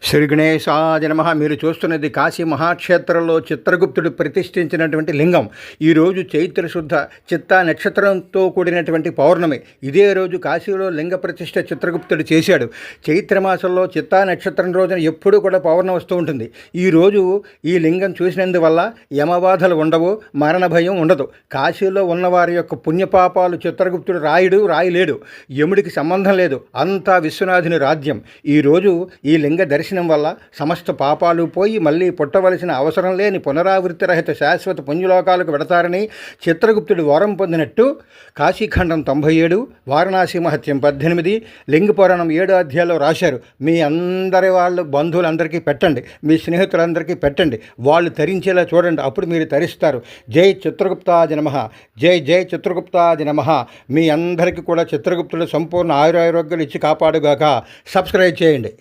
శ్రీ గణేశాయ నమః. మీరు చూస్తున్నది కాశీ మహాక్షేత్రంలో చిత్రగుప్తుడు ప్రతిష్ఠించినటువంటి లింగం. ఈరోజు చైత్ర శుద్ధ చిత్తా నక్షత్రంతో కూడినటువంటి పౌర్ణమి. ఇదే రోజు కాశీలో లింగ ప్రతిష్ఠ చిత్రగుప్తుడు చేశాడు. చైత్రమాసంలో చిత్తా నక్షత్రం రోజున ఎప్పుడూ కూడా పౌర్ణమి వస్తూ ఉంటుంది. ఈరోజు ఈ లింగం చూసినందువల్ల యమబాధలు ఉండవు, మరణ భయం ఉండదు. కాశీలో ఉన్నవారి యొక్క పుణ్యపాపాలు చిత్రగుప్తుడు రాయలేడు, యముడికి సంబంధం లేదు. అంతా విశ్వనాథుని రాజ్యం. ఈరోజు ఈ లింగ దర్శనం వల్ల సమస్త పాపాలు పోయి మళ్ళీ పుట్టవలసిన అవసరం లేని పునరావృత్తి రహిత శాశ్వత పుణ్యలోకాలకు వెడతారని చిత్రగుప్తుడు వరం పొందినట్టు కాశీఖండం 97, వారణాసి మహత్యం 18, లింగ పురాణం 7 అధ్యాయాల్లో రాశారు. మీ అందరి వాళ్ళు బంధువులందరికీ పెట్టండి, మీ స్నేహితులందరికీ పెట్టండి, వాళ్ళు తరించేలా చూడండి, అప్పుడు మీరు తరిస్తారు. జై చిత్రగుప్తాయ నమః. జై జై చిత్రగుప్తాయ నమః. మీ అందరికీ కూడా చిత్రగుప్తుడు సంపూర్ణ ఆయురారోగ్యాలు ఇచ్చి కాపాడుగాక. సబ్స్క్రైబ్ చేయండి.